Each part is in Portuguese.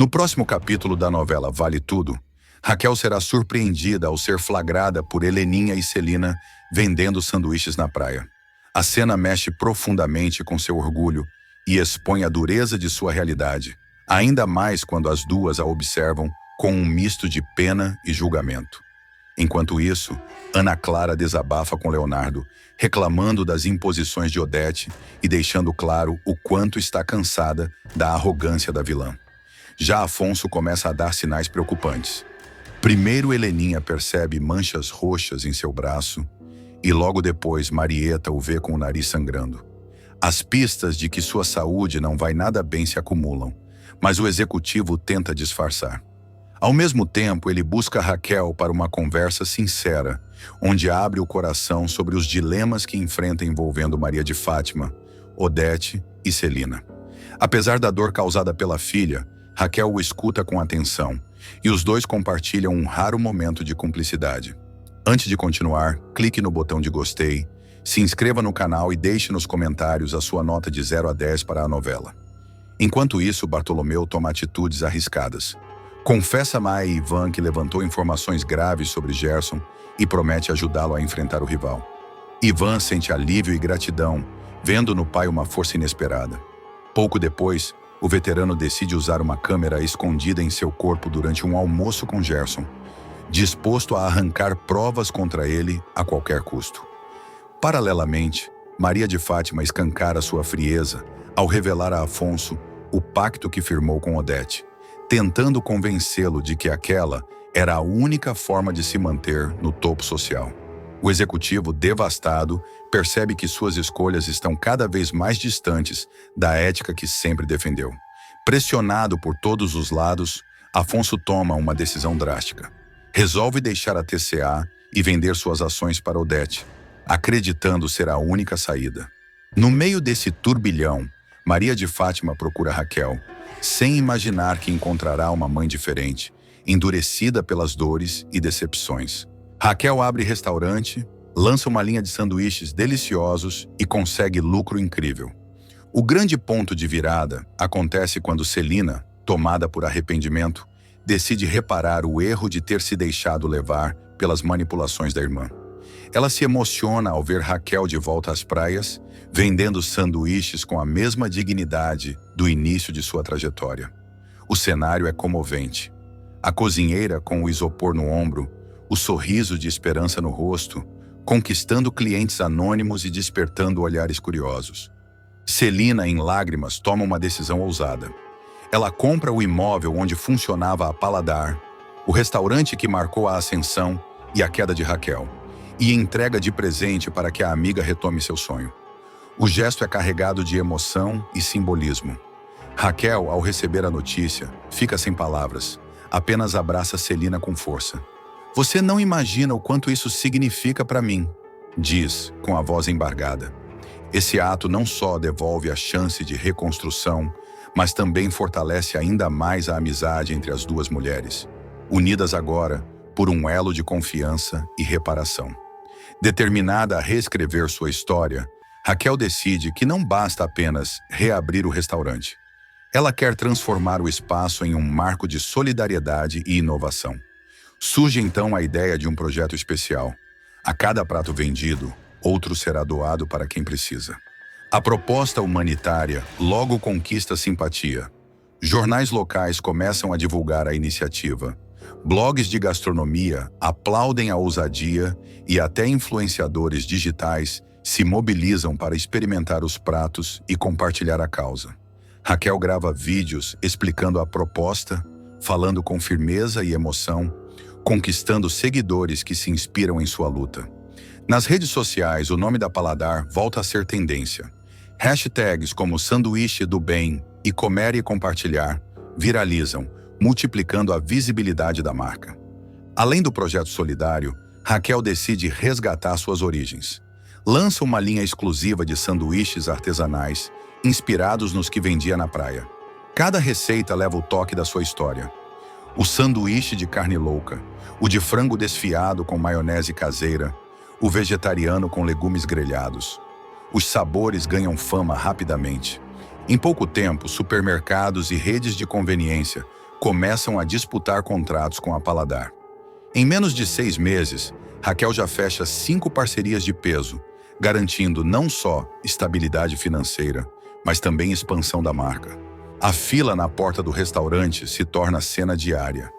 No próximo capítulo da novela Vale Tudo, Raquel será surpreendida ao ser flagrada por Heleninha e Celina vendendo sanduíches na praia. A cena mexe profundamente com seu orgulho e expõe a dureza de sua realidade, ainda mais quando as duas a observam com um misto de pena e julgamento. Enquanto isso, Ana Clara desabafa com Leonardo, reclamando das imposições de Odete e deixando claro o quanto está cansada da arrogância da vilã. Já Afonso começa a dar sinais preocupantes. Primeiro Heleninha percebe manchas roxas em seu braço e logo depois Marieta o vê com o nariz sangrando. As pistas de que sua saúde não vai nada bem se acumulam, mas o executivo tenta disfarçar. Ao mesmo tempo, ele busca Raquel para uma conversa sincera, onde abre o coração sobre os dilemas que enfrenta envolvendo Maria de Fátima, Odete e Celina. Apesar da dor causada pela filha, Raquel o escuta com atenção, e os dois compartilham um raro momento de cumplicidade. Antes de continuar, clique no botão de gostei, se inscreva no canal e deixe nos comentários a sua nota de 0 a 10 para a novela. Enquanto isso, Bartolomeu toma atitudes arriscadas. Confessa a Maia e Ivan que levantou informações graves sobre Gerson e promete ajudá-lo a enfrentar o rival. Ivan sente alívio e gratidão, vendo no pai uma força inesperada. Pouco depois, o veterano decide usar uma câmera escondida em seu corpo durante um almoço com Gerson, disposto a arrancar provas contra ele a qualquer custo. Paralelamente, Maria de Fátima escancara sua frieza ao revelar a Afonso o pacto que firmou com Odete, tentando convencê-lo de que aquela era a única forma de se manter no topo social. O executivo, devastado, percebe que suas escolhas estão cada vez mais distantes da ética que sempre defendeu. Pressionado por todos os lados, Afonso toma uma decisão drástica. Resolve deixar a TCA e vender suas ações para Odete, acreditando ser a única saída. No meio desse turbilhão, Maria de Fátima procura Raquel, sem imaginar que encontrará uma mãe diferente, endurecida pelas dores e decepções. Raquel abre restaurante, lança uma linha de sanduíches deliciosos e consegue lucro incrível. O grande ponto de virada acontece quando Celina, tomada por arrependimento, decide reparar o erro de ter se deixado levar pelas manipulações da irmã. Ela se emociona ao ver Raquel de volta às praias, vendendo sanduíches com a mesma dignidade do início de sua trajetória. O cenário é comovente. A cozinheira com o isopor no ombro, o sorriso de esperança no rosto, conquistando clientes anônimos e despertando olhares curiosos. Celina, em lágrimas, toma uma decisão ousada. Ela compra o imóvel onde funcionava a Paladar, o restaurante que marcou a ascensão e a queda de Raquel, e entrega de presente para que a amiga retome seu sonho. O gesto é carregado de emoção e simbolismo. Raquel, ao receber a notícia, fica sem palavras, apenas abraça Celina com força. "Você não imagina o quanto isso significa para mim", diz, com a voz embargada. Esse ato não só devolve a chance de reconstrução, mas também fortalece ainda mais a amizade entre as duas mulheres, unidas agora por um elo de confiança e reparação. Determinada a reescrever sua história, Raquel decide que não basta apenas reabrir o restaurante. Ela quer transformar o espaço em um marco de solidariedade e inovação. Surge então a ideia de um projeto especial. A cada prato vendido, outro será doado para quem precisa. A proposta humanitária logo conquista simpatia. Jornais locais começam a divulgar a iniciativa. Blogs de gastronomia aplaudem a ousadia e até influenciadores digitais se mobilizam para experimentar os pratos e compartilhar a causa. Raquel grava vídeos explicando a proposta, falando com firmeza e emoção, conquistando seguidores que se inspiram em sua luta. Nas redes sociais, o nome da Paladar volta a ser tendência. Hashtags como sanduíche do bem e comer e compartilhar viralizam, multiplicando a visibilidade da marca. Além do projeto solidário, Raquel decide resgatar suas origens. Lança uma linha exclusiva de sanduíches artesanais, inspirados nos que vendia na praia. Cada receita leva o toque da sua história. O sanduíche de carne louca, o de frango desfiado com maionese caseira, o vegetariano com legumes grelhados. Os sabores ganham fama rapidamente. Em pouco tempo, supermercados e redes de conveniência começam a disputar contratos com a Paladar. Em menos de 6 meses, Raquel já fecha 5 parcerias de peso, garantindo não só estabilidade financeira, mas também expansão da marca. A fila na porta do restaurante se torna cena diária.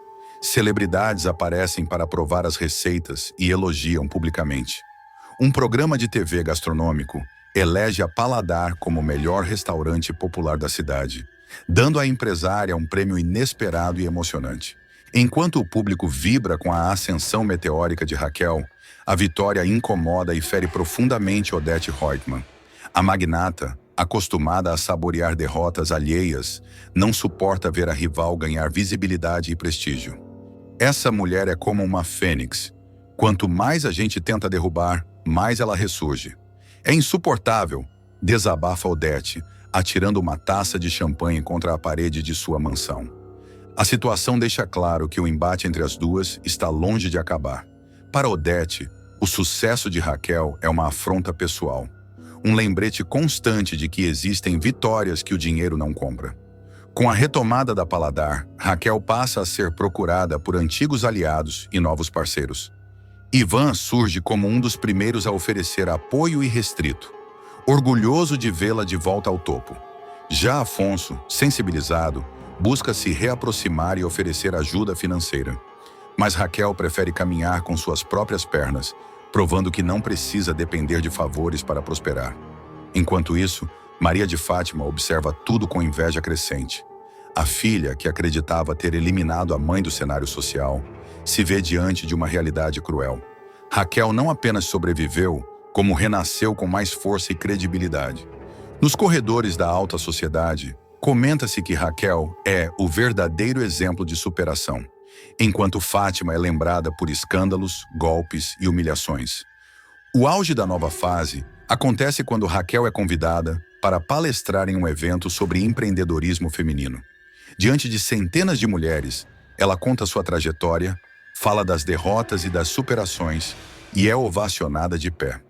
Celebridades aparecem para provar as receitas e elogiam publicamente. Um programa de TV gastronômico elege a Paladar como o melhor restaurante popular da cidade, dando à empresária um prêmio inesperado e emocionante. Enquanto o público vibra com a ascensão meteórica de Raquel, a vitória incomoda e fere profundamente Odete Roitman. A magnata, acostumada a saborear derrotas alheias, não suporta ver a rival ganhar visibilidade e prestígio. Essa mulher é como uma fênix. Quanto mais a gente tenta derrubar, mais ela ressurge. É insuportável, desabafa Odete, atirando uma taça de champanhe contra a parede de sua mansão. A situação deixa claro que o embate entre as duas está longe de acabar. Para Odete, o sucesso de Raquel é uma afronta pessoal. Um lembrete constante de que existem vitórias que o dinheiro não compra. Com a retomada da Paladar, Raquel passa a ser procurada por antigos aliados e novos parceiros. Ivan surge como um dos primeiros a oferecer apoio irrestrito, orgulhoso de vê-la de volta ao topo. Já Afonso, sensibilizado, busca se reaproximar e oferecer ajuda financeira. Mas Raquel prefere caminhar com suas próprias pernas, provando que não precisa depender de favores para prosperar. Enquanto isso, Maria de Fátima observa tudo com inveja crescente. A filha, que acreditava ter eliminado a mãe do cenário social, se vê diante de uma realidade cruel. Raquel não apenas sobreviveu, como renasceu com mais força e credibilidade. Nos corredores da alta sociedade, comenta-se que Raquel é o verdadeiro exemplo de superação, enquanto Fátima é lembrada por escândalos, golpes e humilhações. O auge da nova fase acontece quando Raquel é convidada para palestrar em um evento sobre empreendedorismo feminino. Diante de centenas de mulheres, ela conta sua trajetória, fala das derrotas e das superações e é ovacionada de pé.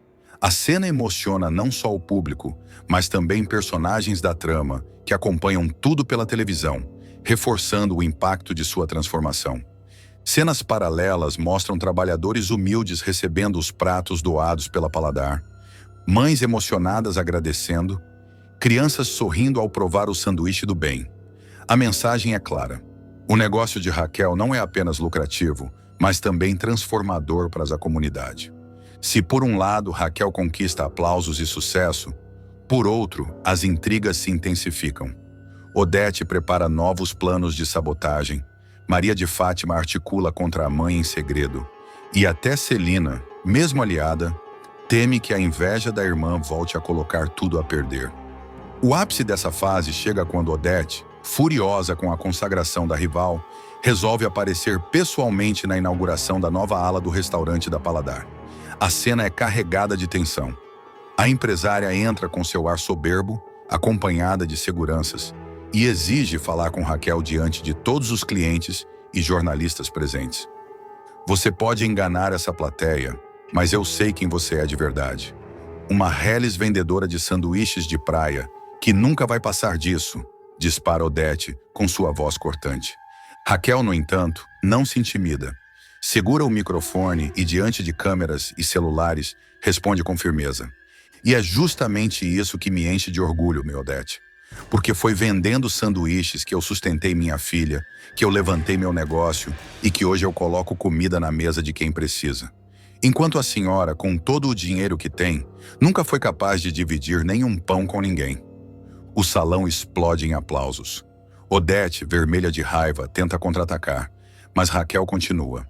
A cena emociona não só o público, mas também personagens da trama que acompanham tudo pela televisão, reforçando o impacto de sua transformação. Cenas paralelas mostram trabalhadores humildes recebendo os pratos doados pela Paladar, mães emocionadas agradecendo, crianças sorrindo ao provar o sanduíche do bem. A mensagem é clara. O negócio de Raquel não é apenas lucrativo, mas também transformador para a comunidade. Se por um lado Raquel conquista aplausos e sucesso, por outro, as intrigas se intensificam. Odete prepara novos planos de sabotagem, Maria de Fátima articula contra a mãe em segredo, e até Celina, mesmo aliada, teme que a inveja da irmã volte a colocar tudo a perder. O ápice dessa fase chega quando Odete, furiosa com a consagração da rival, resolve aparecer pessoalmente na inauguração da nova ala do restaurante da Paladar. A cena é carregada de tensão. A empresária entra com seu ar soberbo, acompanhada de seguranças, e exige falar com Raquel diante de todos os clientes e jornalistas presentes. Você pode enganar essa plateia, mas eu sei quem você é de verdade. Uma reles vendedora de sanduíches de praia, que nunca vai passar disso, dispara Odete com sua voz cortante. Raquel, no entanto, não se intimida. Segura o microfone e, diante de câmeras e celulares, responde com firmeza. E é justamente isso que me enche de orgulho, meu Odete. Porque foi vendendo sanduíches que eu sustentei minha filha, que eu levantei meu negócio e que hoje eu coloco comida na mesa de quem precisa. Enquanto a senhora, com todo o dinheiro que tem, nunca foi capaz de dividir nenhum pão com ninguém. O salão explode em aplausos. Odete, vermelha de raiva, tenta contra-atacar, mas Raquel continua.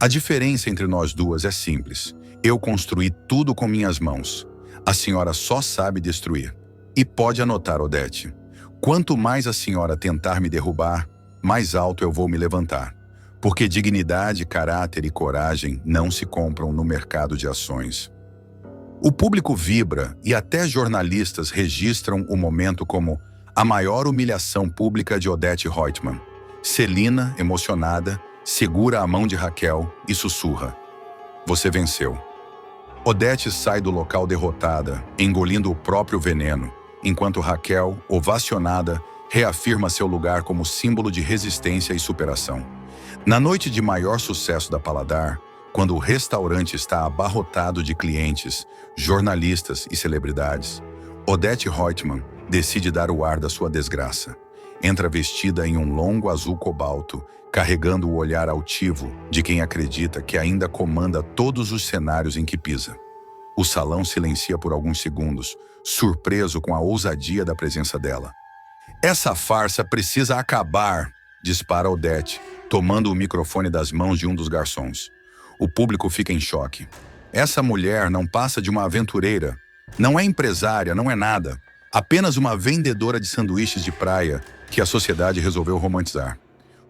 A diferença entre nós duas é simples. Eu construí tudo com minhas mãos. A senhora só sabe destruir. E pode anotar, Odete. Quanto mais a senhora tentar me derrubar, mais alto eu vou me levantar. Porque dignidade, caráter e coragem não se compram no mercado de ações. O público vibra e até jornalistas registram o momento como a maior humilhação pública de Odete Roitman. Celina, emocionada, segura a mão de Raquel e sussurra. Você venceu. Odete sai do local derrotada, engolindo o próprio veneno, enquanto Raquel, ovacionada, reafirma seu lugar como símbolo de resistência e superação. Na noite de maior sucesso da Paladar, quando o restaurante está abarrotado de clientes, jornalistas e celebridades, Odette Roitman decide dar o ar da sua desgraça. Entra vestida em um longo azul cobalto, carregando o olhar altivo de quem acredita que ainda comanda todos os cenários em que pisa. O salão silencia por alguns segundos, surpreso com a ousadia da presença dela. "Essa farsa precisa acabar", dispara Odette, tomando o microfone das mãos de um dos garçons. O público fica em choque. Essa mulher não passa de uma aventureira. Não é empresária, não é nada. Apenas uma vendedora de sanduíches de praia que a sociedade resolveu romantizar.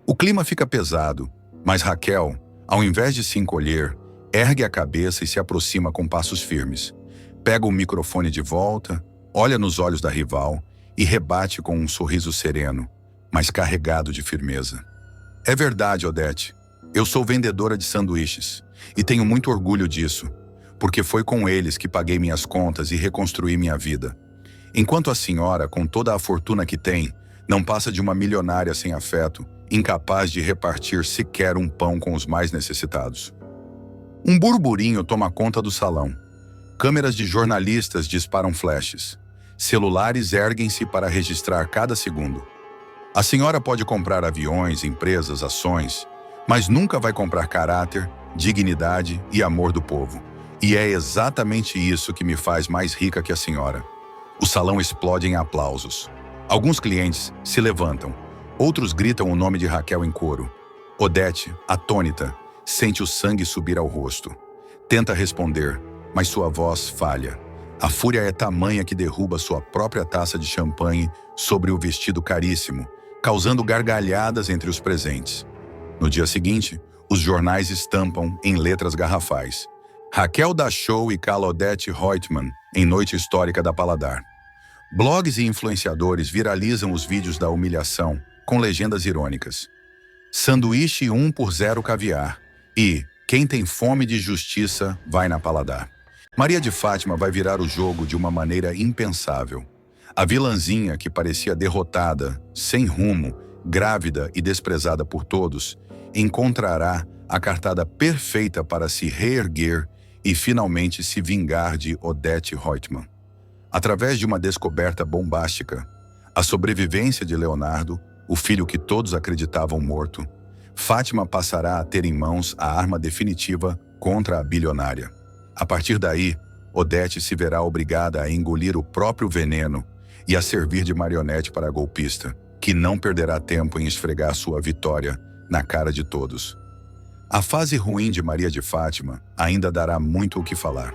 O clima fica pesado, mas Raquel, ao invés de se encolher, ergue a cabeça e se aproxima com passos firmes. Pega o microfone de volta, olha nos olhos da rival e rebate com um sorriso sereno, mas carregado de firmeza. "É verdade, Odette. Eu sou vendedora de sanduíches e tenho muito orgulho disso, porque foi com eles que paguei minhas contas e reconstruí minha vida. Enquanto a senhora, com toda a fortuna que tem, não passa de uma milionária sem afeto, incapaz de repartir sequer um pão com os mais necessitados." Um burburinho toma conta do salão. Câmeras de jornalistas disparam flashes. Celulares erguem-se para registrar cada segundo. A senhora pode comprar aviões, empresas, ações, mas nunca vai comprar caráter, dignidade e amor do povo. E é exatamente isso que me faz mais rica que a senhora. O salão explode em aplausos. Alguns clientes se levantam. Outros gritam o nome de Raquel em coro. Odette, atônita, sente o sangue subir ao rosto. Tenta responder, mas sua voz falha. A fúria é tamanha que derruba sua própria taça de champanhe sobre o vestido caríssimo, causando gargalhadas entre os presentes. No dia seguinte, os jornais estampam em letras garrafais: Raquel dá show e cala Odette Roitman em noite histórica da Paladar. Blogs e influenciadores viralizam os vídeos da humilhação com legendas irônicas: sanduíche 1 por 0 caviar e quem tem fome de justiça vai na Paladar. Maria de Fátima vai virar o jogo de uma maneira impensável. A vilãzinha que parecia derrotada, sem rumo, grávida e desprezada por todos, encontrará a cartada perfeita para se reerguer e finalmente se vingar de Odette Roitman. Através de uma descoberta bombástica, a sobrevivência de Leonardo, o filho que todos acreditavam morto, Fátima passará a ter em mãos a arma definitiva contra a bilionária. A partir daí, Odette se verá obrigada a engolir o próprio veneno e a servir de marionete para a golpista, que não perderá tempo em esfregar sua vitória na cara de todos. A fase ruim de Maria de Fátima ainda dará muito o que falar.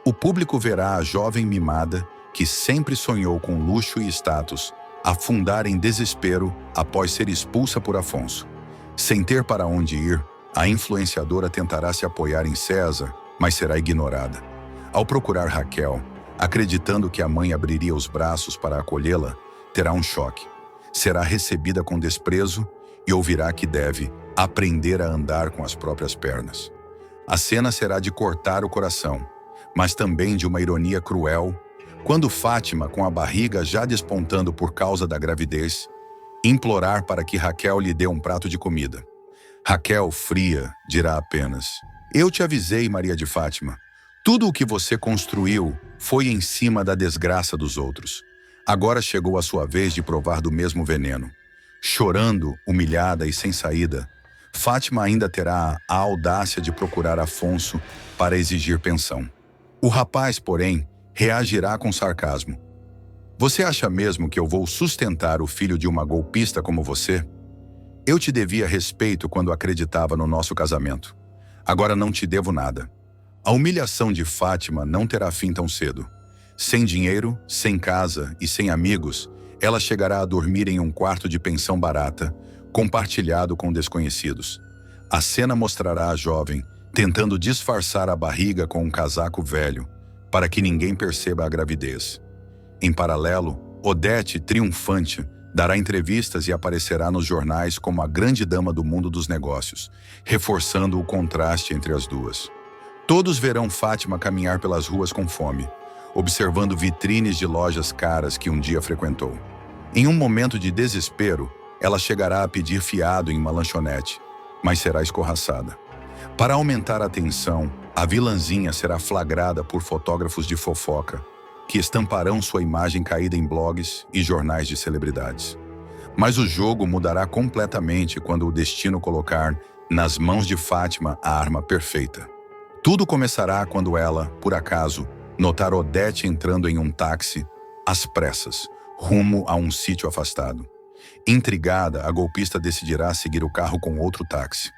O público verá a jovem mimada, que sempre sonhou com luxo e status, afundar em desespero após ser expulsa por Afonso. Sem ter para onde ir, a influenciadora tentará se apoiar em César, mas será ignorada. Ao procurar Raquel, acreditando que a mãe abriria os braços para acolhê-la, terá um choque. Será recebida com desprezo e ouvirá que deve aprender a andar com as próprias pernas. A cena será de cortar o coração, mas também de uma ironia cruel, quando Fátima, com a barriga já despontando por causa da gravidez, implorar para que Raquel lhe dê um prato de comida. Raquel, fria, dirá apenas: "Eu te avisei, Maria de Fátima. Tudo o que você construiu foi em cima da desgraça dos outros. Agora chegou a sua vez de provar do mesmo veneno." Chorando, humilhada e sem saída, Fátima ainda terá a audácia de procurar Afonso para exigir pensão. O rapaz, porém, reagirá com sarcasmo: "Você acha mesmo que eu vou sustentar o filho de uma golpista como você? Eu te devia respeito quando acreditava no nosso casamento. Agora não te devo nada." A humilhação de Fátima não terá fim tão cedo. Sem dinheiro, sem casa e sem amigos, ela chegará a dormir em um quarto de pensão barata, compartilhado com desconhecidos. A cena mostrará a jovem tentando disfarçar a barriga com um casaco velho, para que ninguém perceba a gravidez. Em paralelo, Odette, triunfante, dará entrevistas e aparecerá nos jornais como a grande dama do mundo dos negócios, reforçando o contraste entre as duas. Todos verão Fátima caminhar pelas ruas com fome, observando vitrines de lojas caras que um dia frequentou. Em um momento de desespero, ela chegará a pedir fiado em uma lanchonete, mas será escorraçada. Para aumentar a tensão, a vilãzinha será flagrada por fotógrafos de fofoca, que estamparão sua imagem caída em blogs e jornais de celebridades. Mas o jogo mudará completamente quando o destino colocar nas mãos de Fátima a arma perfeita. Tudo começará quando ela, por acaso, notar Odete entrando em um táxi, às pressas, rumo a um sítio afastado. Intrigada, a golpista decidirá seguir o carro com outro táxi.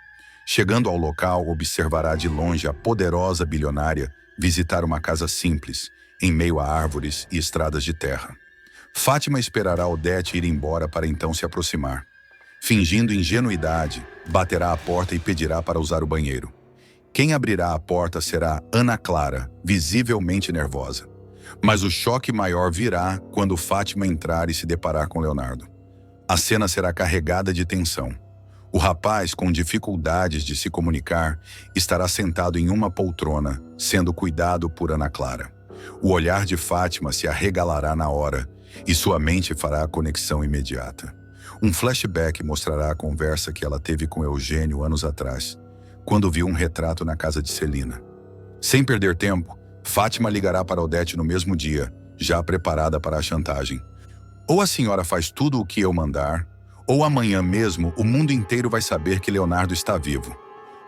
Chegando ao local, observará de longe a poderosa bilionária visitar uma casa simples, em meio a árvores e estradas de terra. Fátima esperará Odete ir embora para então se aproximar. Fingindo ingenuidade, baterá à porta e pedirá para usar o banheiro. Quem abrirá a porta será Ana Clara, visivelmente nervosa. Mas o choque maior virá quando Fátima entrar e se deparar com Leonardo. A cena será carregada de tensão. O rapaz, com dificuldades de se comunicar, estará sentado em uma poltrona, sendo cuidado por Ana Clara. O olhar de Fátima se arregalará na hora, e sua mente fará a conexão imediata. Um flashback mostrará a conversa que ela teve com Eugênio anos atrás, quando viu um retrato na casa de Celina. Sem perder tempo, Fátima ligará para Odete no mesmo dia, já preparada para a chantagem. Ou a senhora faz tudo o que eu mandar, ou amanhã mesmo o mundo inteiro vai saber que Leonardo está vivo.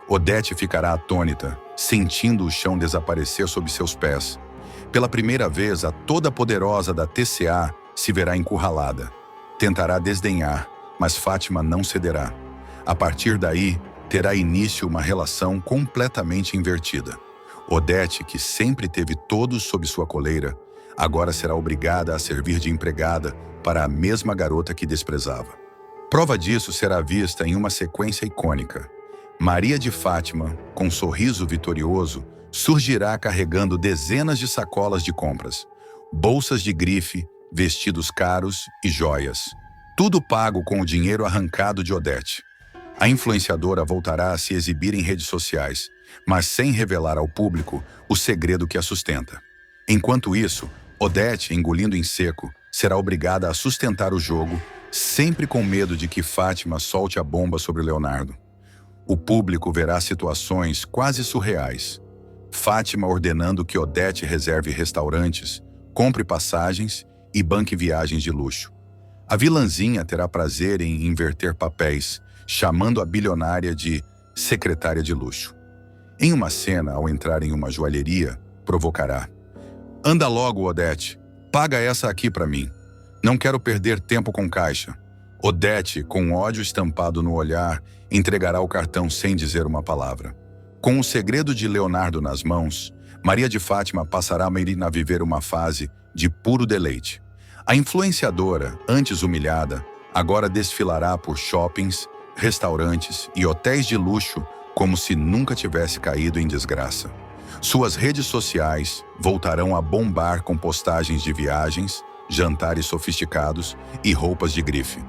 Odete ficará atônita, sentindo o chão desaparecer sob seus pés. Pela primeira vez, a toda-poderosa da TCA se verá encurralada. Tentará desdenhar, mas Fátima não cederá. A partir daí, terá início uma relação completamente invertida. Odete, que sempre teve todos sob sua coleira, agora será obrigada a servir de empregada para a mesma garota que desprezava. Prova disso será vista em uma sequência icônica. Maria de Fátima, com um sorriso vitorioso, surgirá carregando dezenas de sacolas de compras, bolsas de grife, vestidos caros e joias. Tudo pago com o dinheiro arrancado de Odete. A influenciadora voltará a se exibir em redes sociais, mas sem revelar ao público o segredo que a sustenta. Enquanto isso, Odete, engolindo em seco, será obrigada a sustentar o jogo, sempre com medo de que Fátima solte a bomba sobre Leonardo. O público verá situações quase surreais. Fátima ordenando que Odete reserve restaurantes, compre passagens e banque viagens de luxo. A vilãzinha terá prazer em inverter papéis, chamando a bilionária de secretária de luxo. Em uma cena, ao entrar em uma joalheria, provocará: "Anda logo, Odete. Paga essa aqui para mim. Não quero perder tempo com caixa." Odete, com ódio estampado no olhar, entregará o cartão sem dizer uma palavra. Com o segredo de Leonardo nas mãos, Maria de Fátima passará a viver uma fase de puro deleite. A influenciadora, antes humilhada, agora desfilará por shoppings, restaurantes e hotéis de luxo como se nunca tivesse caído em desgraça. Suas redes sociais voltarão a bombar com postagens de viagens, jantares sofisticados e roupas de grife.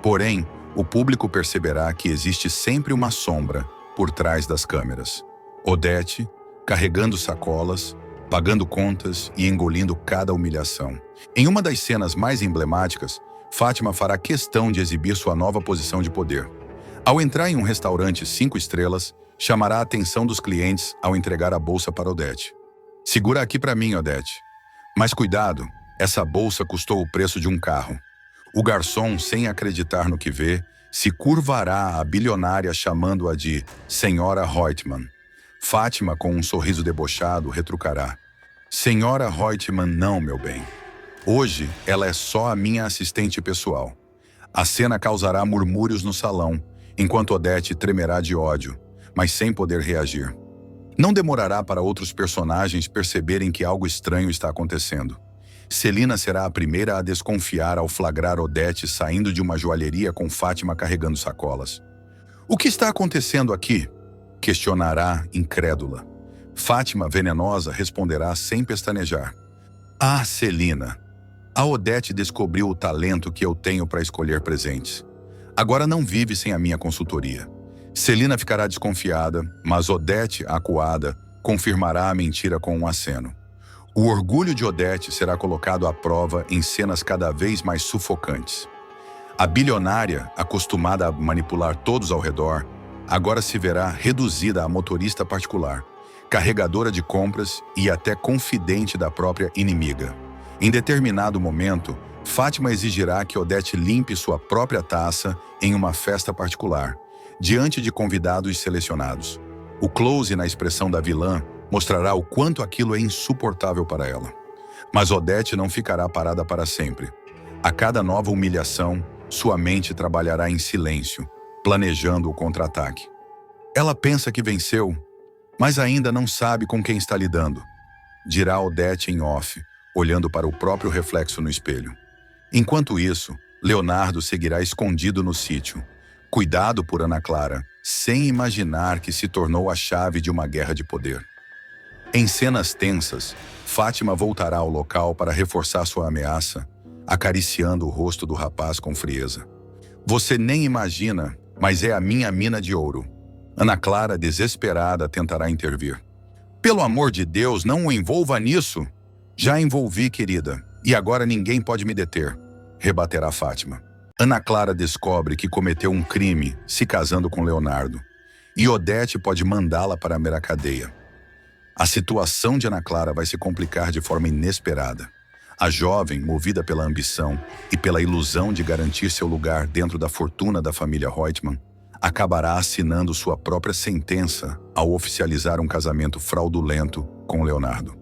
Porém, o público perceberá que existe sempre uma sombra por trás das câmeras. Odete, carregando sacolas, pagando contas e engolindo cada humilhação. Em uma das cenas mais emblemáticas, Fátima fará questão de exibir sua nova posição de poder. Ao entrar em um restaurante 5 estrelas, chamará a atenção dos clientes ao entregar a bolsa para Odete. "Segura aqui para mim, Odete. Mas cuidado, essa bolsa custou o preço de um carro." O garçom, sem acreditar no que vê, se curvará à bilionária chamando-a de Senhora Reutemann. Fátima, com um sorriso debochado, retrucará: "Senhora Reutemann não, meu bem. Hoje ela é só a minha assistente pessoal." A cena causará murmúrios no salão, enquanto Odete tremerá de ódio, mas sem poder reagir. Não demorará para outros personagens perceberem que algo estranho está acontecendo. Celina será a primeira a desconfiar ao flagrar Odete saindo de uma joalheria com Fátima carregando sacolas. "O que está acontecendo aqui?" questionará, incrédula. Fátima, venenosa, responderá sem pestanejar: "Ah, Celina, a Odete descobriu o talento que eu tenho para escolher presentes. Agora não vive sem a minha consultoria." Celina ficará desconfiada, mas Odete, acuada, confirmará a mentira com um aceno. O orgulho de Odete será colocado à prova em cenas cada vez mais sufocantes. A bilionária, acostumada a manipular todos ao redor, agora se verá reduzida a motorista particular, carregadora de compras e até confidente da própria inimiga. Em determinado momento, Fátima exigirá que Odete limpe sua própria taça em uma festa particular, diante de convidados selecionados. O close na expressão da vilã mostrará o quanto aquilo é insuportável para ela. Mas Odete não ficará parada para sempre. A cada nova humilhação, sua mente trabalhará em silêncio, planejando o contra-ataque. Ela pensa que venceu, mas ainda não sabe com quem está lidando, dirá Odete em off, olhando para o próprio reflexo no espelho. Enquanto isso, Leonardo seguirá escondido no sítio, cuidado por Ana Clara, sem imaginar que se tornou a chave de uma guerra de poder. Em cenas tensas, Fátima voltará ao local para reforçar sua ameaça, acariciando o rosto do rapaz com frieza. Você nem imagina, mas é a minha mina de ouro. Ana Clara, desesperada, tentará intervir. Pelo amor de Deus, não o envolva nisso. Já envolvi, querida, e agora ninguém pode me deter, rebaterá Fátima. Ana Clara descobre que cometeu um crime se casando com Leonardo, e Odete pode mandá-la para a cadeia. A situação de Ana Clara vai se complicar de forma inesperada. A jovem, movida pela ambição e pela ilusão de garantir seu lugar dentro da fortuna da família Reutemann, acabará assinando sua própria sentença ao oficializar um casamento fraudulento com Leonardo.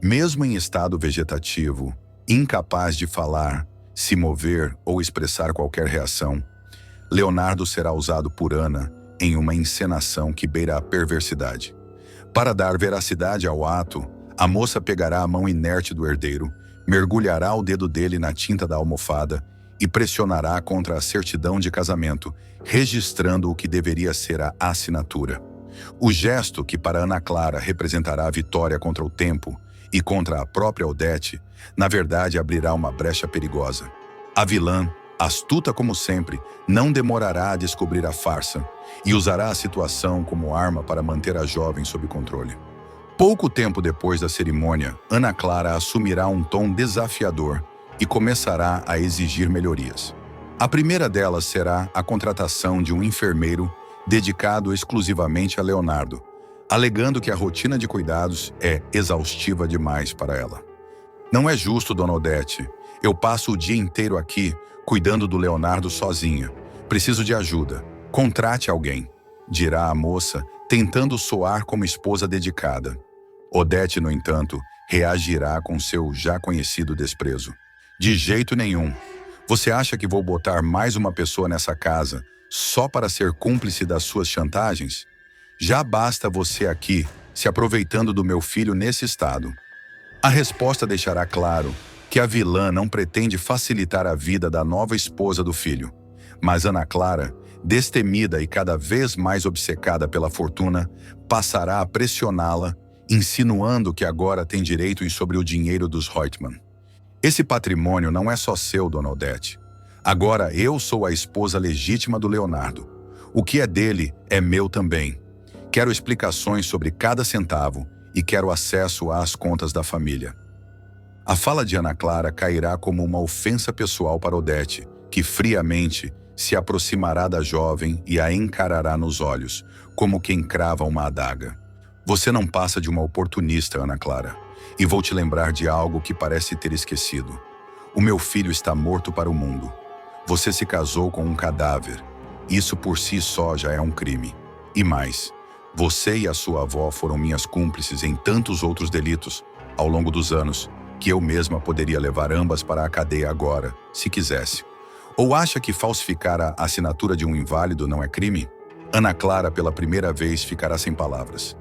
Mesmo em estado vegetativo, incapaz de falar, se mover ou expressar qualquer reação, Leonardo será usado por Ana em uma encenação que beira a perversidade. Para dar veracidade ao ato, a moça pegará a mão inerte do herdeiro, mergulhará o dedo dele na tinta da almofada e pressionará contra a certidão de casamento, registrando o que deveria ser a assinatura. O gesto, que para Ana Clara representará a vitória contra o tempo e contra a própria Odete, na verdade abrirá uma brecha perigosa. A vilã, astuta como sempre, não demorará a descobrir a farsa e usará a situação como arma para manter a jovem sob controle. Pouco tempo depois da cerimônia, Ana Clara assumirá um tom desafiador e começará a exigir melhorias. A primeira delas será a contratação de um enfermeiro dedicado exclusivamente a Leonardo, alegando que a rotina de cuidados é exaustiva demais para ela. Não é justo, dona Odete. Eu passo o dia inteiro aqui, cuidando do Leonardo sozinha. Preciso de ajuda. Contrate alguém, dirá a moça, tentando soar como esposa dedicada. Odete, no entanto, reagirá com seu já conhecido desprezo. De jeito nenhum. Você acha que vou botar mais uma pessoa nessa casa só para ser cúmplice das suas chantagens? Já basta você aqui, se aproveitando do meu filho nesse estado. A resposta deixará claro que a vilã não pretende facilitar a vida da nova esposa do filho, mas Ana Clara, destemida e cada vez mais obcecada pela fortuna, passará a pressioná-la, insinuando que agora tem direitos sobre o dinheiro dos Reutemann. Esse patrimônio não é só seu, dona Odete. Agora eu sou a esposa legítima do Leonardo. O que é dele é meu também. Quero explicações sobre cada centavo e quero acesso às contas da família. A fala de Ana Clara cairá como uma ofensa pessoal para Odete, que friamente se aproximará da jovem e a encarará nos olhos, como quem crava uma adaga. Você não passa de uma oportunista, Ana Clara, e vou te lembrar de algo que parece ter esquecido. O meu filho está morto para o mundo. Você se casou com um cadáver. Isso por si só já é um crime. E mais, você e a sua avó foram minhas cúmplices em tantos outros delitos, ao longo dos anos, que eu mesma poderia levar ambas para a cadeia agora, se quisesse. Ou acha que falsificar a assinatura de um inválido não é crime? Ana Clara, pela primeira vez, ficará sem palavras.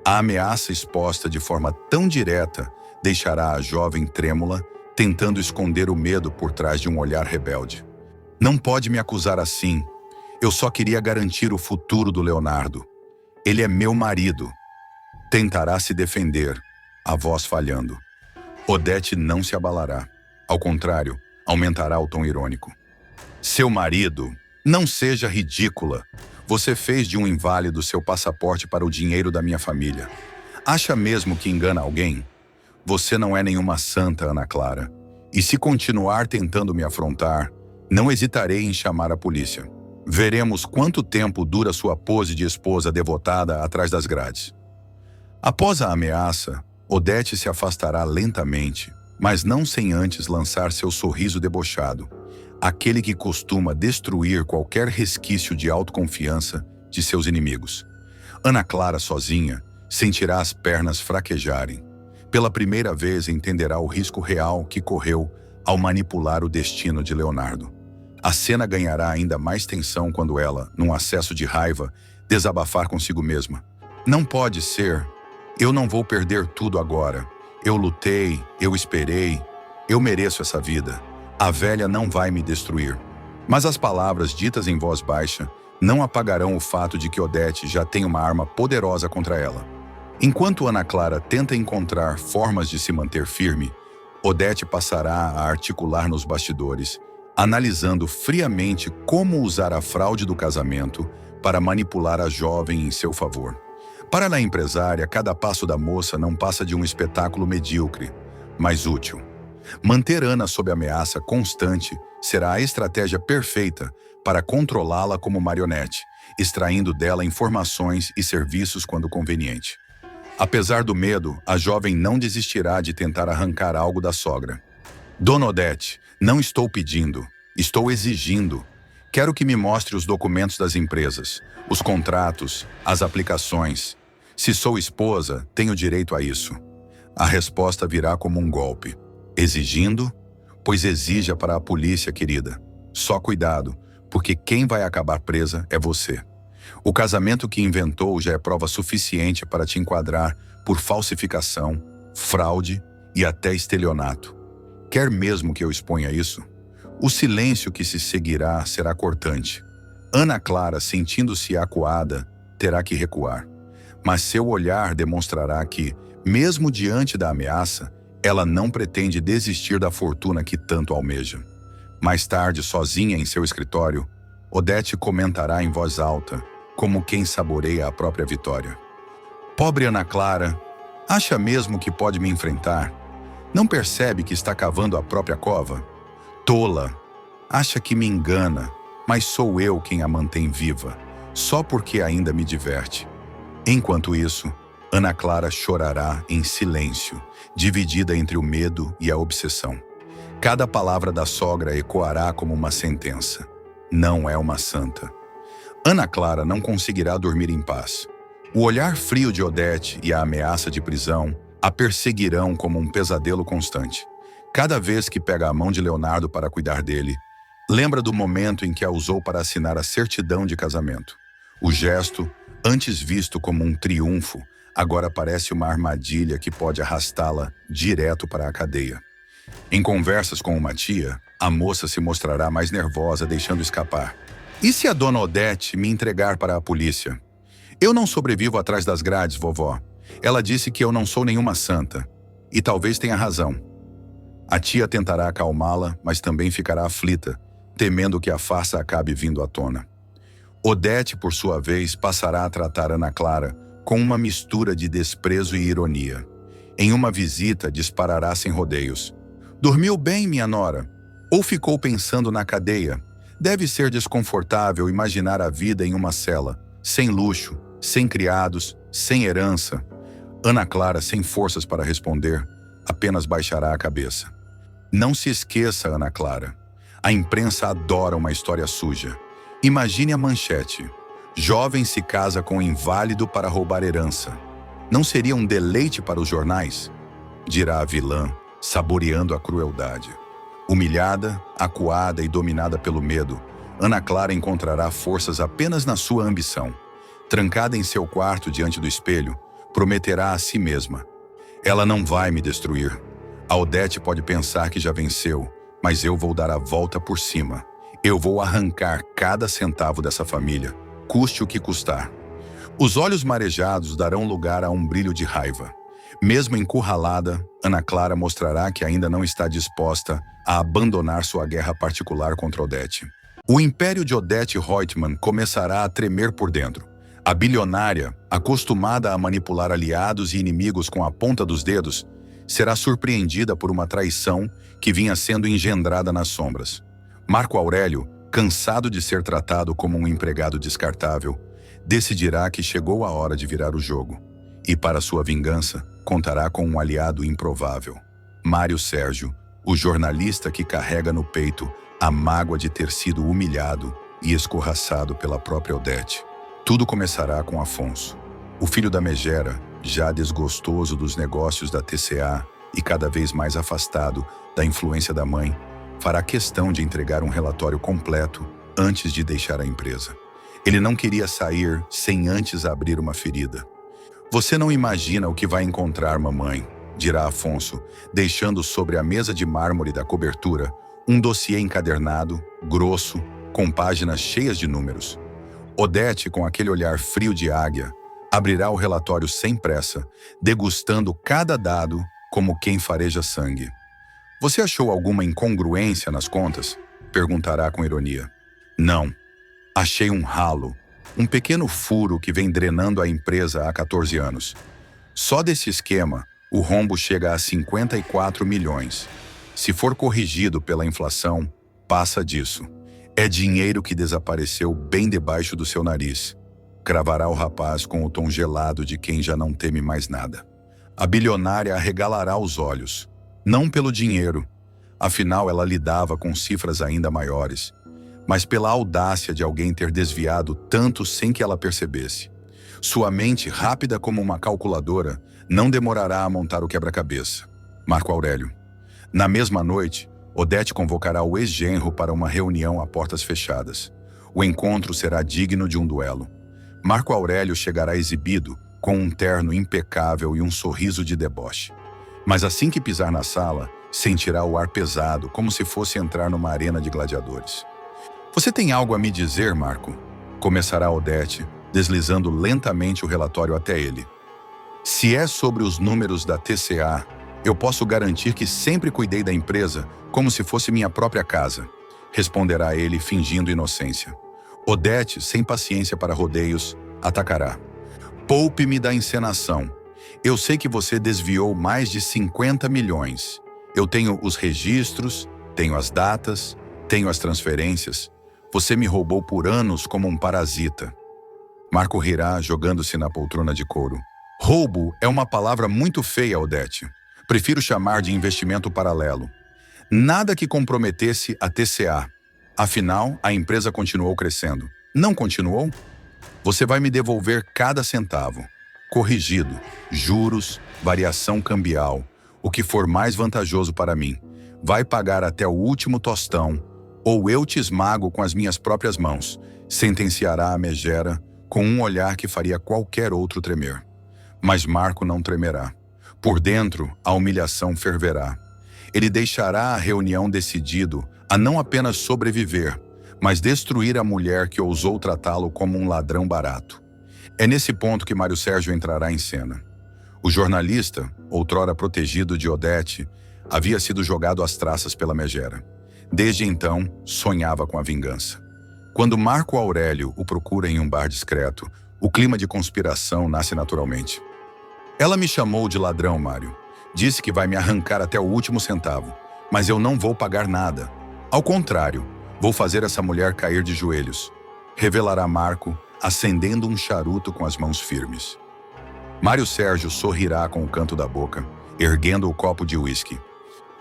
A ameaça exposta de forma tão direta deixará a jovem trêmula, tentando esconder o medo por trás de um olhar rebelde. Não pode me acusar assim. Eu só queria garantir o futuro do Leonardo. Ele é meu marido. Tentará se defender, a voz falhando. Odete não se abalará. Ao contrário, aumentará o tom irônico. Seu marido? Não seja ridícula. Você fez de um inválido seu passaporte para o dinheiro da minha família. Acha mesmo que engana alguém? Você não é nenhuma santa, Ana Clara. E se continuar tentando me afrontar, não hesitarei em chamar a polícia. Veremos quanto tempo dura sua pose de esposa devotada atrás das grades. Após a ameaça, Odete se afastará lentamente, mas não sem antes lançar seu sorriso debochado, aquele que costuma destruir qualquer resquício de autoconfiança de seus inimigos. Ana Clara, sozinha, sentirá as pernas fraquejarem. Pela primeira vez entenderá o risco real que correu ao manipular o destino de Leonardo. A cena ganhará ainda mais tensão quando ela, num acesso de raiva, desabafar consigo mesma. Não pode ser. Eu não vou perder tudo agora. Eu lutei, eu esperei, eu mereço essa vida. A velha não vai me destruir. Mas as palavras ditas em voz baixa não apagarão o fato de que Odete já tem uma arma poderosa contra ela. Enquanto Ana Clara tenta encontrar formas de se manter firme, Odete passará a articular nos bastidores, analisando friamente como usar a fraude do casamento para manipular a jovem em seu favor. Para a empresária, cada passo da moça não passa de um espetáculo medíocre, mas útil. Manter Ana sob ameaça constante será a estratégia perfeita para controlá-la como marionete, extraindo dela informações e serviços quando conveniente. Apesar do medo, a jovem não desistirá de tentar arrancar algo da sogra. Dona Odete, não estou pedindo, estou exigindo. Quero que me mostre os documentos das empresas, os contratos, as aplicações. Se sou esposa, tenho direito a isso. A resposta virá como um golpe. Exigindo? Pois exija para a polícia, querida. Só cuidado, porque quem vai acabar presa é você. O casamento que inventou já é prova suficiente para te enquadrar por falsificação, fraude e até estelionato. Quer mesmo que eu exponha isso? O silêncio que se seguirá será cortante. Ana Clara, sentindo-se acuada, terá que recuar. Mas seu olhar demonstrará que, mesmo diante da ameaça, ela não pretende desistir da fortuna que tanto almeja. Mais tarde, sozinha em seu escritório, Odete comentará em voz alta, como quem saboreia a própria vitória. Pobre Ana Clara, acha mesmo que pode me enfrentar? Não percebe que está cavando a própria cova? Tola, acha que me engana, mas sou eu quem a mantém viva, só porque ainda me diverte. Enquanto isso, Ana Clara chorará em silêncio, dividida entre o medo e a obsessão. Cada palavra da sogra ecoará como uma sentença. Não é uma santa. Ana Clara não conseguirá dormir em paz. O olhar frio de Odete e a ameaça de prisão a perseguirão como um pesadelo constante. Cada vez que pega a mão de Leonardo para cuidar dele, lembra do momento em que a usou para assinar a certidão de casamento. O gesto, antes visto como um triunfo, agora parece uma armadilha que pode arrastá-la direto para a cadeia. Em conversas com uma tia, a moça se mostrará mais nervosa, deixando escapar. E se a dona Odete me entregar para a polícia? Eu não sobrevivo atrás das grades, vovó. Ela disse que eu não sou nenhuma santa. E talvez tenha razão. A tia tentará acalmá-la, mas também ficará aflita, temendo que a farsa acabe vindo à tona. Odete, por sua vez, passará a tratar Ana Clara com uma mistura de desprezo e ironia. Em uma visita, disparará sem rodeios. Dormiu bem, minha nora? Ou ficou pensando na cadeia? Deve ser desconfortável imaginar a vida em uma cela, sem luxo, sem criados, sem herança. Ana Clara, sem forças para responder, apenas baixará a cabeça. Não se esqueça, Ana Clara. A imprensa adora uma história suja. Imagine a manchete. Jovem se casa com inválido para roubar herança. Não seria um deleite para os jornais? Dirá a vilã, saboreando a crueldade. Humilhada, acuada e dominada pelo medo, Ana Clara encontrará forças apenas na sua ambição. Trancada em seu quarto diante do espelho, prometerá a si mesma: ela não vai me destruir. A Odete pode pensar que já venceu, mas eu vou dar a volta por cima. Eu vou arrancar cada centavo dessa família, custe o que custar. Os olhos marejados darão lugar a um brilho de raiva. Mesmo encurralada, Ana Clara mostrará que ainda não está disposta a abandonar sua guerra particular contra Odete. O império de Odete Reutemann começará a tremer por dentro. A bilionária, acostumada a manipular aliados e inimigos com a ponta dos dedos, será surpreendida por uma traição que vinha sendo engendrada nas sombras. Marco Aurélio, cansado de ser tratado como um empregado descartável, decidirá que chegou a hora de virar o jogo e, para sua vingança, contará com um aliado improvável. Mário Sérgio, o jornalista que carrega no peito a mágoa de ter sido humilhado e escorraçado pela própria Odete. Tudo começará com Afonso, o filho da megera, já desgostoso dos negócios da TCA e cada vez mais afastado da influência da mãe, fará questão de entregar um relatório completo antes de deixar a empresa. Ele não queria sair sem antes abrir uma ferida. Você não imagina o que vai encontrar, mamãe, dirá Afonso, deixando sobre a mesa de mármore da cobertura um dossiê encadernado, grosso, com páginas cheias de números. Odete, com aquele olhar frio de águia, abrirá o relatório sem pressa, degustando cada dado como quem fareja sangue. Você achou alguma incongruência nas contas? Perguntará com ironia. Não. Achei um ralo, um pequeno furo que vem drenando a empresa há 14 anos. Só desse esquema, o rombo chega a 54 milhões. Se for corrigido pela inflação, passa disso. É dinheiro que desapareceu bem debaixo do seu nariz. Cravará o rapaz com o tom gelado de quem já não teme mais nada. A bilionária arregalará os olhos. Não pelo dinheiro, afinal ela lidava com cifras ainda maiores, mas pela audácia de alguém ter desviado tanto sem que ela percebesse. Sua mente, rápida como uma calculadora, não demorará a montar o quebra-cabeça. Marco Aurélio. Na mesma noite, Odete convocará o ex-genro para uma reunião a portas fechadas. O encontro será digno de um duelo. Marco Aurélio chegará exibido, com um terno impecável e um sorriso de deboche. Mas assim que pisar na sala, sentirá o ar pesado, como se fosse entrar numa arena de gladiadores. Você tem algo a me dizer, Marco? Começará Odete, deslizando lentamente o relatório até ele. Se é sobre os números da TCA, eu posso garantir que sempre cuidei da empresa como se fosse minha própria casa, responderá ele fingindo inocência. Odete, sem paciência para rodeios, atacará. Poupe-me da encenação. Eu sei que você desviou mais de 50 milhões. Eu tenho os registros, tenho as datas, tenho as transferências. Você me roubou por anos como um parasita. Marco rirá, jogando-se na poltrona de couro. Roubo é uma palavra muito feia, Odete. Prefiro chamar de investimento paralelo. Nada que comprometesse a TCA. Afinal, a empresa continuou crescendo. Não continuou? Você vai me devolver cada centavo. Corrigido, juros, variação cambial, o que for mais vantajoso para mim. Vai pagar até o último tostão, ou eu te esmago com as minhas próprias mãos, sentenciará a megera com um olhar que faria qualquer outro tremer. Mas Marco não tremerá. Por dentro, a humilhação ferverá. Ele deixará a reunião decidido a não apenas sobreviver, mas destruir a mulher que ousou tratá-lo como um ladrão barato. É nesse ponto que Mário Sérgio entrará em cena. O jornalista, outrora protegido de Odete, havia sido jogado às traças pela megera. Desde então, sonhava com a vingança. Quando Marco Aurélio o procura em um bar discreto, o clima de conspiração nasce naturalmente. Ela me chamou de ladrão, Mário. Disse que vai me arrancar até o último centavo, mas eu não vou pagar nada. Ao contrário, vou fazer essa mulher cair de joelhos. Revelará Marco, acendendo um charuto com as mãos firmes. Mário Sérgio sorrirá com o canto da boca, erguendo o copo de uísque.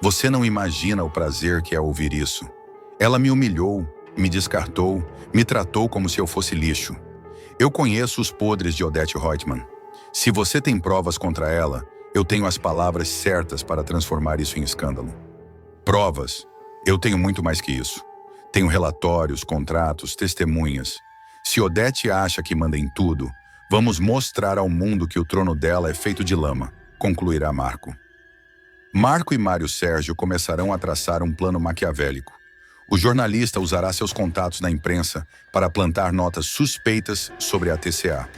Você não imagina o prazer que é ouvir isso. Ela me humilhou, me descartou, me tratou como se eu fosse lixo. Eu conheço os podres de Odete Roitman. Se você tem provas contra ela, eu tenho as palavras certas para transformar isso em escândalo. Provas? Eu tenho muito mais que isso. Tenho relatórios, contratos, testemunhas. Se Odete acha que manda em tudo, vamos mostrar ao mundo que o trono dela é feito de lama, concluirá Marco. Marco e Mário Sérgio começarão a traçar um plano maquiavélico. O jornalista usará seus contatos na imprensa para plantar notas suspeitas sobre a TCA.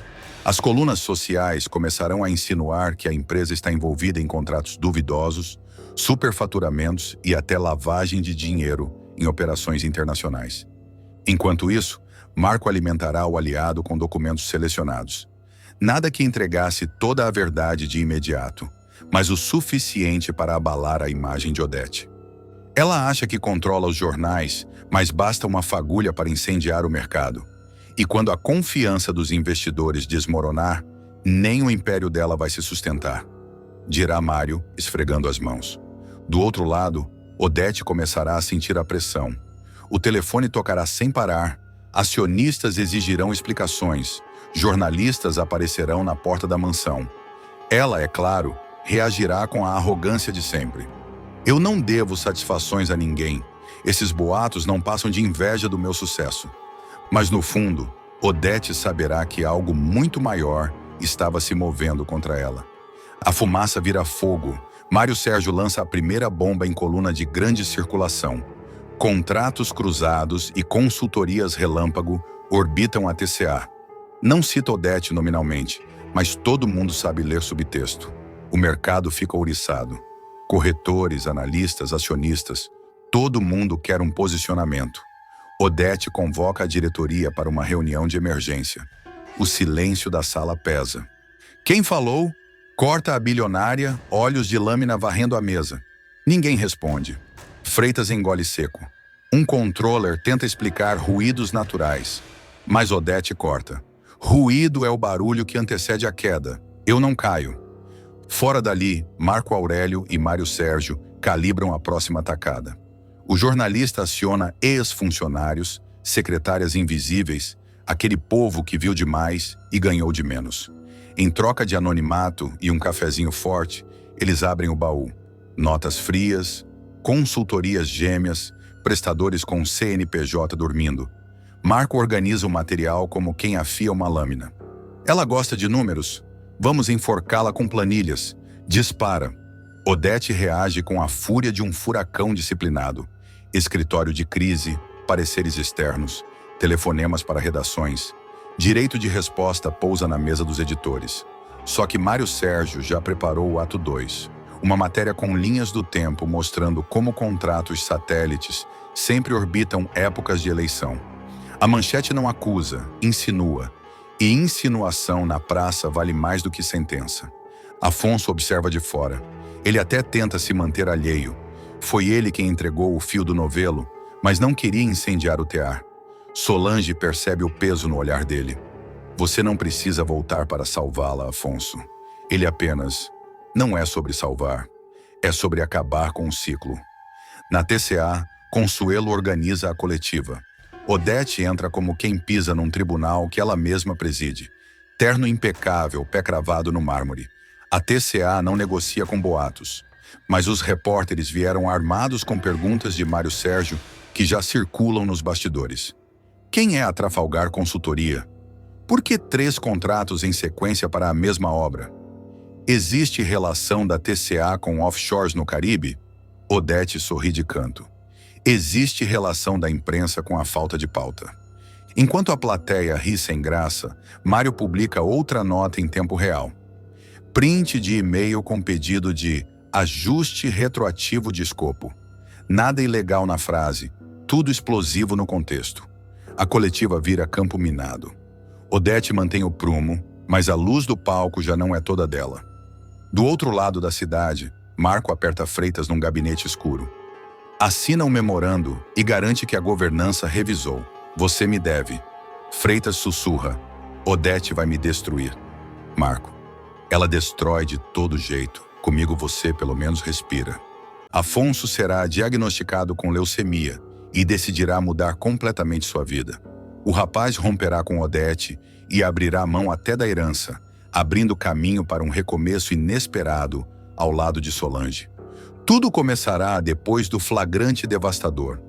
As colunas sociais começarão a insinuar que a empresa está envolvida em contratos duvidosos, superfaturamentos e até lavagem de dinheiro em operações internacionais. Enquanto isso, Marco alimentará o aliado com documentos selecionados. Nada que entregasse toda a verdade de imediato. mas o suficiente para abalar a imagem de Odete. Ela acha que controla os jornais, mas basta uma fagulha para incendiar o mercado. E quando a confiança dos investidores desmoronar, nem o império dela vai se sustentar, dirá Mário, esfregando as mãos. Do outro lado, Odete começará a sentir a pressão. O telefone tocará sem parar, acionistas exigirão explicações, jornalistas aparecerão na porta da mansão. Ela, é claro, reagirá com a arrogância de sempre. Eu não devo satisfações a ninguém. Esses boatos não passam de inveja do meu sucesso. Mas no fundo, Odete saberá que algo muito maior estava se movendo contra ela. A fumaça vira fogo. Mário Sérgio lança a primeira bomba em coluna de grande circulação. Contratos cruzados e consultorias relâmpago orbitam a TCA. Não cita Odete nominalmente, mas todo mundo sabe ler subtexto. O mercado fica ouriçado. Corretores, analistas, acionistas, todo mundo quer um posicionamento. Odete convoca a diretoria para uma reunião de emergência. O silêncio da sala pesa. Quem falou? Corta a bilionária, olhos de lâmina varrendo a mesa. Ninguém responde. Freitas engole seco. Um controller tenta explicar ruídos naturais, mas Odete corta. Ruído é o barulho que antecede a queda. Eu não caio. Fora dali, Marco Aurélio e Mário Sérgio calibram a próxima atacada. O jornalista aciona ex-funcionários, secretárias invisíveis, aquele povo que viu demais e ganhou de menos. Em troca de anonimato e um cafezinho forte, eles abrem o baú. Notas frias, consultorias gêmeas, prestadores com CNPJ dormindo. Marco organiza o material como quem afia uma lâmina. Ela gosta de números? Vamos enforcá-la com planilhas. Dispara. Odete reage com a fúria de um furacão disciplinado. Escritório de crise, pareceres externos, telefonemas para redações. Direito de resposta pousa na mesa dos editores. Só que Mário Sérgio já preparou o ato 2. Uma matéria com linhas do tempo mostrando como contratos satélites sempre orbitam épocas de eleição. A manchete não acusa, insinua. E insinuação na praça vale mais do que sentença. Afonso observa de fora. Ele até tenta se manter alheio. Foi ele quem entregou o fio do novelo, mas não queria incendiar o tear. Solange percebe o peso no olhar dele. Você não precisa voltar para salvá-la, Afonso. Ele apenas... Não é sobre salvar. É sobre acabar com o ciclo. Na TCA, Consuelo organiza a coletiva. Odete entra como quem pisa num tribunal que ela mesma preside. Terno impecável, pé cravado no mármore. A TCA não negocia com boatos. Mas os repórteres vieram armados com perguntas de Mário Sérgio que já circulam nos bastidores. Quem é a Trafalgar Consultoria? Por que 3 contratos em sequência para a mesma obra? Existe relação da TCA com offshores no Caribe? Odete sorri de canto. Existe relação da imprensa com a falta de pauta. Enquanto a plateia ri sem graça, Mário publica outra nota em tempo real. Print de e-mail com pedido de ajuste retroativo de escopo. Nada ilegal na frase, tudo explosivo no contexto. A coletiva vira campo minado. Odete mantém o prumo, mas a luz do palco já não é toda dela. Do outro lado da cidade, Marco aperta Freitas num gabinete escuro. Assina um memorando e garante que a governança revisou. Você me deve. Freitas sussurra. Odete vai me destruir. Marco. Ela destrói de todo jeito. Comigo você pelo menos respira. Afonso será diagnosticado com leucemia e decidirá mudar completamente sua vida. O rapaz romperá com Odete e abrirá mão até da herança, abrindo caminho para um recomeço inesperado ao lado de Solange. Tudo começará depois do flagrante devastador.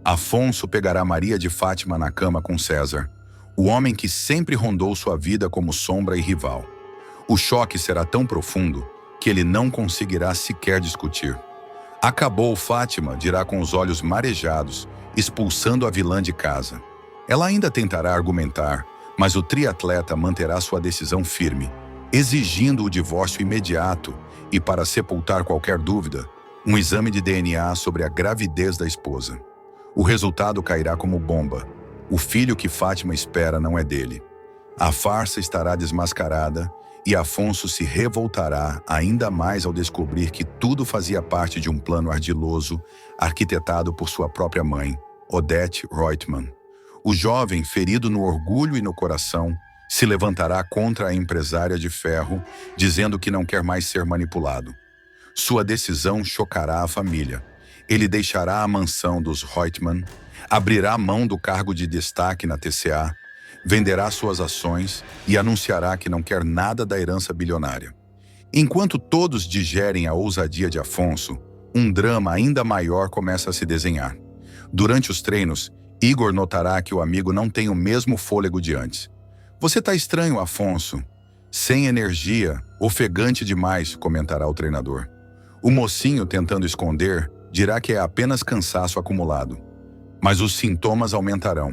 Afonso pegará Maria de Fátima na cama com César, o homem que sempre rondou sua vida como sombra e rival. O choque será tão profundo que ele não conseguirá sequer discutir. Acabou, Fátima, dirá com os olhos marejados, expulsando a vilã de casa. Ela ainda tentará argumentar, mas o triatleta manterá sua decisão firme, exigindo o divórcio imediato e, para sepultar qualquer dúvida, um exame de DNA sobre a gravidez da esposa. O resultado cairá como bomba. O filho que Fátima espera não é dele. A farsa estará desmascarada e Afonso se revoltará ainda mais ao descobrir que tudo fazia parte de um plano ardiloso arquitetado por sua própria mãe, Odete Reutemann. O jovem, ferido no orgulho e no coração, se levantará contra a empresária de ferro, dizendo que não quer mais ser manipulado. Sua decisão chocará a família. Ele deixará a mansão dos Reutemann, abrirá mão do cargo de destaque na TCA, venderá suas ações e anunciará que não quer nada da herança bilionária. Enquanto todos digerem a ousadia de Afonso, um drama ainda maior começa a se desenhar. Durante os treinos, Igor notará que o amigo não tem o mesmo fôlego de antes. "Você tá estranho, Afonso. Sem energia, ofegante demais", comentará o treinador. O mocinho, tentando esconder, dirá que é apenas cansaço acumulado. Mas os sintomas aumentarão.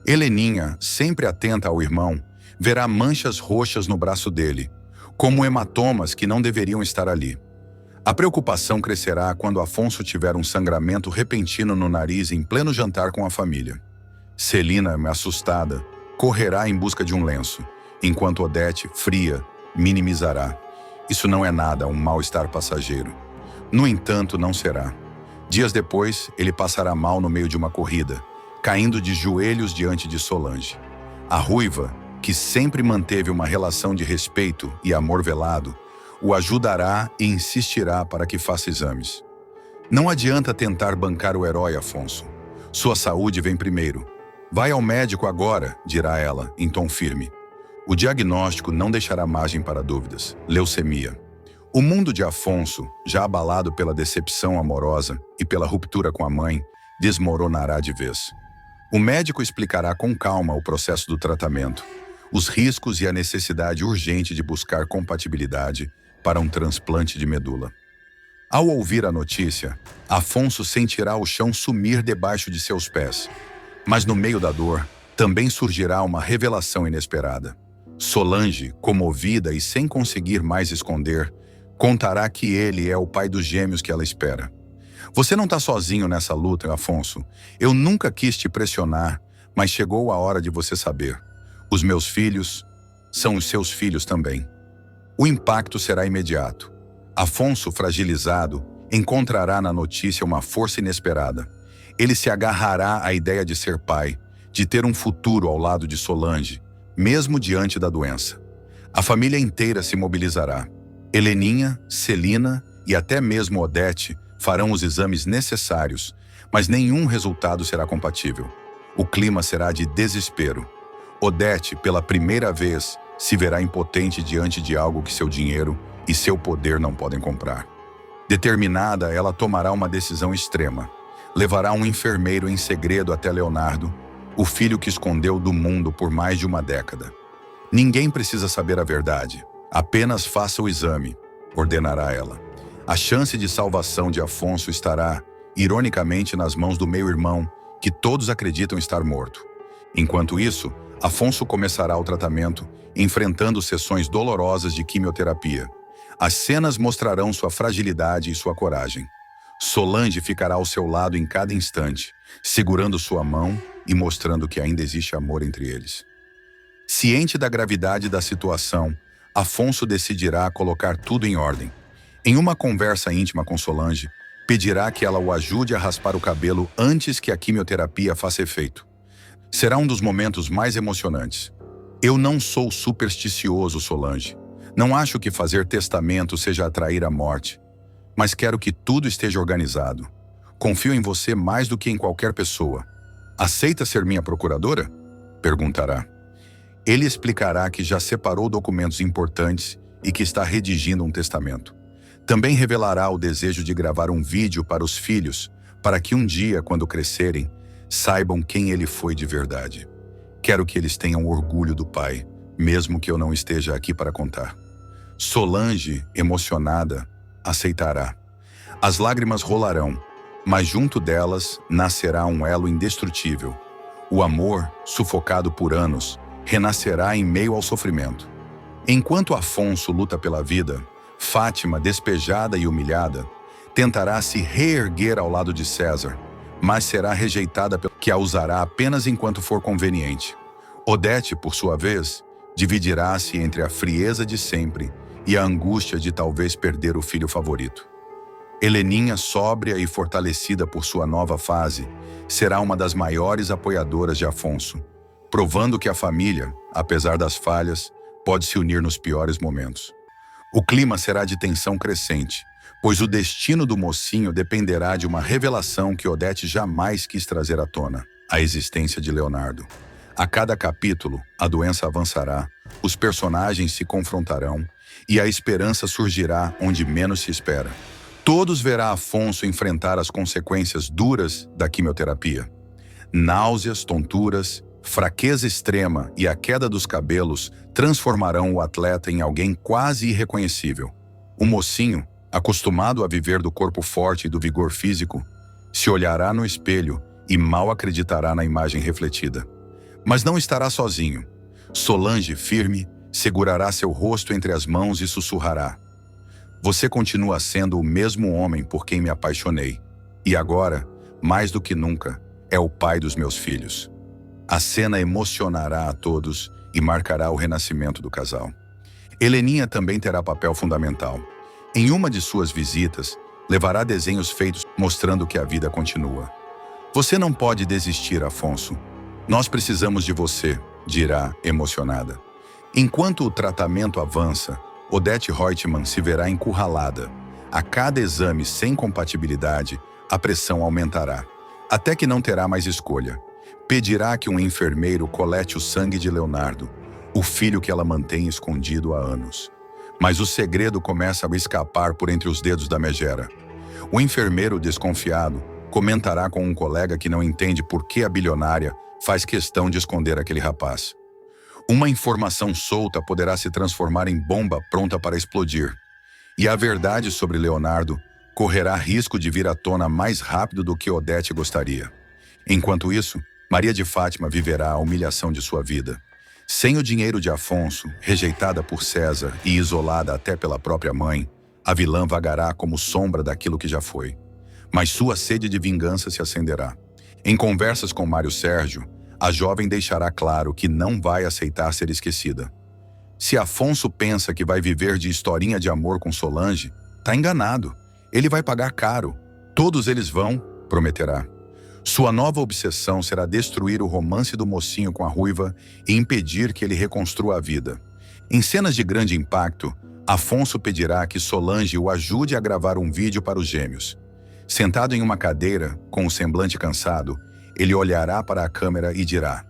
Heleninha, sempre atenta ao irmão, verá manchas roxas no braço dele, como hematomas que não deveriam estar ali. A preocupação crescerá quando Afonso tiver um sangramento repentino no nariz em pleno jantar com a família. Celina, assustada, correrá em busca de um lenço, enquanto Odete, fria, minimizará. Isso não é nada, um mal-estar passageiro. No entanto, não será. Dias depois, ele passará mal no meio de uma corrida, caindo de joelhos diante de Solange. A ruiva, que sempre manteve uma relação de respeito e amor velado, o ajudará e insistirá para que faça exames. "Não adianta tentar bancar o herói, Afonso. Sua saúde vem primeiro. Vai ao médico agora", dirá ela, em tom firme. O diagnóstico não deixará margem para dúvidas: leucemia. O mundo de Afonso, já abalado pela decepção amorosa e pela ruptura com a mãe, desmoronará de vez. O médico explicará com calma o processo do tratamento, os riscos e a necessidade urgente de buscar compatibilidade para um transplante de medula. Ao ouvir a notícia, Afonso sentirá o chão sumir debaixo de seus pés. Mas no meio da dor, também surgirá uma revelação inesperada. Solange, comovida e sem conseguir mais esconder, contará que ele é o pai dos gêmeos que ela espera. "Você não está sozinho nessa luta, Afonso. Eu nunca quis te pressionar, mas chegou a hora de você saber. Os meus filhos são os seus filhos também." O impacto será imediato. Afonso, fragilizado, encontrará na notícia uma força inesperada. Ele se agarrará à ideia de ser pai, de ter um futuro ao lado de Solange, mesmo diante da doença. A família inteira se mobilizará. Heleninha, Celina e até mesmo Odete farão os exames necessários, mas nenhum resultado será compatível. O clima será de desespero. Odete, pela primeira vez, se verá impotente diante de algo que seu dinheiro e seu poder não podem comprar. Determinada, ela tomará uma decisão extrema. Levará um enfermeiro em segredo até Leonardo, o filho que escondeu do mundo por mais de uma década. "Ninguém precisa saber a verdade. Apenas faça o exame", ordenará ela. A chance de salvação de Afonso estará, ironicamente, nas mãos do meio-irmão, que todos acreditam estar morto. Enquanto isso, Afonso começará o tratamento, enfrentando sessões dolorosas de quimioterapia. As cenas mostrarão sua fragilidade e sua coragem. Solange ficará ao seu lado em cada instante, segurando sua mão e mostrando que ainda existe amor entre eles. Ciente da gravidade da situação, Afonso decidirá colocar tudo em ordem. Em uma conversa íntima com Solange, pedirá que ela o ajude a raspar o cabelo antes que a quimioterapia faça efeito. Será um dos momentos mais emocionantes. "Eu não sou supersticioso, Solange. Não acho que fazer testamento seja atrair a morte. Mas quero que tudo esteja organizado. Confio em você mais do que em qualquer pessoa. Aceita ser minha procuradora?" perguntará. Ele explicará que já separou documentos importantes e que está redigindo um testamento. Também revelará o desejo de gravar um vídeo para os filhos, para que um dia, quando crescerem, saibam quem ele foi de verdade. "Quero que eles tenham orgulho do pai, mesmo que eu não esteja aqui para contar." Solange, emocionada, aceitará. As lágrimas rolarão, mas junto delas nascerá um elo indestrutível. O amor, sufocado por anos, renascerá em meio ao sofrimento. Enquanto Afonso luta pela vida, Fátima, despejada e humilhada, tentará se reerguer ao lado de César, mas será rejeitada pelo que a usará apenas enquanto for conveniente. Odete, por sua vez, Dividirá-se entre a frieza de sempre e a angústia de talvez perder o filho favorito. Heleninha, sóbria e fortalecida por sua nova fase, será uma das maiores apoiadoras de Afonso, provando que a família, apesar das falhas, pode se unir nos piores momentos. O clima será de tensão crescente, pois o destino do mocinho dependerá de uma revelação que Odete jamais quis trazer à tona: a existência de Leonardo. A cada capítulo, a doença avançará, os personagens se confrontarão e a esperança surgirá onde menos se espera. Todos verá Afonso enfrentar as consequências duras da quimioterapia. Náuseas, tonturas, fraqueza extrema e a queda dos cabelos transformarão o atleta em alguém quase irreconhecível. O mocinho, acostumado a viver do corpo forte e do vigor físico, se olhará no espelho e mal acreditará na imagem refletida. Mas não estará sozinho. Solange, firme, segurará seu rosto entre as mãos e sussurrará: "Você continua sendo o mesmo homem por quem me apaixonei. E agora, mais do que nunca, é o pai dos meus filhos." A cena emocionará a todos e marcará o renascimento do casal. Heleninha também terá papel fundamental. Em uma de suas visitas, levará desenhos feitos mostrando que a vida continua. "Você não pode desistir, Afonso. Nós precisamos de você", dirá, emocionada. Enquanto o tratamento avança, Odete Reutemann se verá encurralada. A cada exame sem compatibilidade, a pressão aumentará, até que não terá mais escolha. Pedirá que um enfermeiro colete o sangue de Leonardo, o filho que ela mantém escondido há anos. Mas o segredo começa a escapar por entre os dedos da megera. O enfermeiro, desconfiado, comentará com um colega que não entende por que a bilionária faz questão de esconder aquele rapaz. Uma informação solta poderá se transformar em bomba pronta para explodir. E a verdade sobre Leonardo correrá risco de vir à tona mais rápido do que Odete gostaria. Enquanto isso, Maria de Fátima viverá a humilhação de sua vida. Sem o dinheiro de Afonso, rejeitada por César e isolada até pela própria mãe, a vilã vagará como sombra daquilo que já foi. Mas sua sede de vingança se acenderá. Em conversas com Mário Sérgio, a jovem deixará claro que não vai aceitar ser esquecida. Se Afonso pensa que vai viver de historinha de amor com Solange, tá enganado. Ele vai pagar caro. Todos eles vão, prometerá. Sua nova obsessão será destruir o romance do mocinho com a ruiva e impedir que ele reconstrua a vida. Em cenas de grande impacto, Afonso pedirá que Solange o ajude a gravar um vídeo para os gêmeos. Sentado em uma cadeira, com o semblante cansado, ele olhará para a câmera e dirá: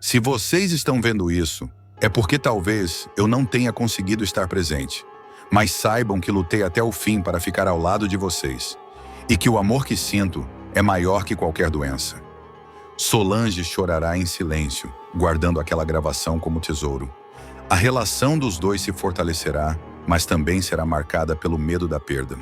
"Se vocês estão vendo isso, é porque talvez eu não tenha conseguido estar presente. Mas saibam que lutei até o fim para ficar ao lado de vocês. E que o amor que sinto é maior que qualquer doença." Solange chorará em silêncio, guardando aquela gravação como tesouro. A relação dos dois se fortalecerá, mas também será marcada pelo medo da perda.